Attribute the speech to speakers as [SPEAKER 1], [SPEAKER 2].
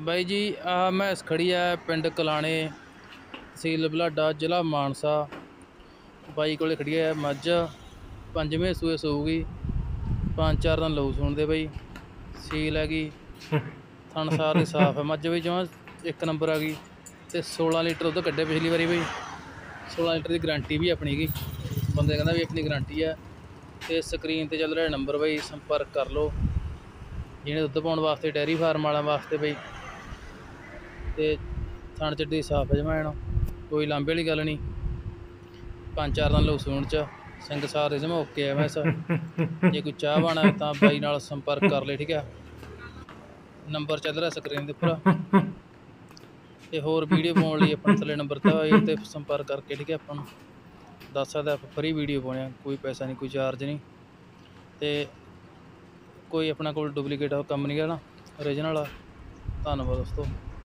[SPEAKER 1] ਬਾਈ ਜੀ ਆ ਮੈਂਸ ਖੜੀ ਹੈ ਪਿੰਡ ਕਲਾਣੇ ਤਹਿਸੀਲ ਬੁਢਲਾਡਾ ਜ਼ਿਲ੍ਹਾ ਮਾਨਸਾ। ਬਾਈ ਕੋਲੇ ਖੜੀ ਹੈ ਮੱਝ, 5ਵੇਂ ਸੂਏ ਸੂਊਗੀ, 5-4 ਦਿਨ ਲਊ ਸੂਣ ਦੇ ਬਾਈ। ਸੀਲ ਹੈਗੀ, ਥਣਸਾਰ ਦੀ ਸਾਫ਼ ਹੈ ਮੱਝ ਵੀ, ਜਮਾਂ ਇੱਕ ਨੰਬਰ ਆ ਗਈ। ਅਤੇ 16 ਲੀਟਰ ਦੁੱਧ ਕੱਢਿਆ ਪਿਛਲੀ ਵਾਰੀ ਬਾਈ। 16 ਲੀਟਰ ਦੀ ਗਰੰਟੀ ਵੀ ਆਪਣੀ ਗੀ, ਬੰਦੇ ਕਹਿੰਦਾ ਵੀ ਆਪਣੀ ਗਰੰਟੀ ਹੈ। ਅਤੇ ਸਕਰੀਨ 'ਤੇ ਚੱਲ ਰਿਹਾ ਨੰਬਰ ਬਾਈ, ਸੰਪਰਕ ਕਰ ਲਓ ਜਿਹਨੇ ਦੁੱਧ ਪਾਉਣ ਵਾਸਤੇ, ਡੇਅਰੀ ਫਾਰਮ ਵਾਲਿਆਂ ਵਾਸਤੇ ਬਾਈ। ਅਤੇ ਥਣ ਚੱਡੀ ਸਾਫ਼ ਹੈ ਜਮੈਣ, ਕੋਈ ਲਾਂਭੇ ਵਾਲੀ ਗੱਲ ਨਹੀਂ। 5-4 ਦਿਨ ਲਊ ਸੂਣ 'ਚ, ਸਿੰਘ ਸਾਰ ਦੇ ਜਮਾ ਓਕੇ ਹੈ ਵੈਸੇ। ਜੇ ਕੋਈ ਚਾਹਵਾਨ ਹੈ ਤਾਂ ਬਾਈ ਨਾਲ ਸੰਪਰਕ ਕਰ ਲੈ, ਠੀਕ ਹੈ। ਨੰਬਰ ਚੱਲ ਰਿਹਾ ਸਕਰੀਨ ਦੇ ਉੱਪਰ। ਅਤੇ ਹੋਰ ਵੀਡੀਓ ਪਾਉਣ ਲਈ ਆਪਣੇ ਥੱਲੇ ਨੰਬਰ ਦਿੱਤਾ ਹੋਇਆ, ਇਹ 'ਤੇ ਸੰਪਰਕ ਕਰਕੇ, ਠੀਕ ਹੈ। ਆਪਾਂ ਨੂੰ ਦੱਸ ਸਕਦਾ ਆਪਾਂ ਫਰੀ ਵੀਡੀਓ ਪਾਉਂਦੇ ਹਾਂ, ਕੋਈ ਪੈਸਾ ਨਹੀਂ, ਕੋਈ ਚਾਰਜ ਨਹੀਂ। ਅਤੇ ਕੋਈ ਆਪਣਾ ਕੋਲ ਡੁਪਲੀਕੇਟ ਕੰਮ ਨਹੀਂ ਗਾ ਨਾ, ਓਰੀਜਨਲ ਆ। ਧੰਨਵਾਦ ਦੋਸਤੋ।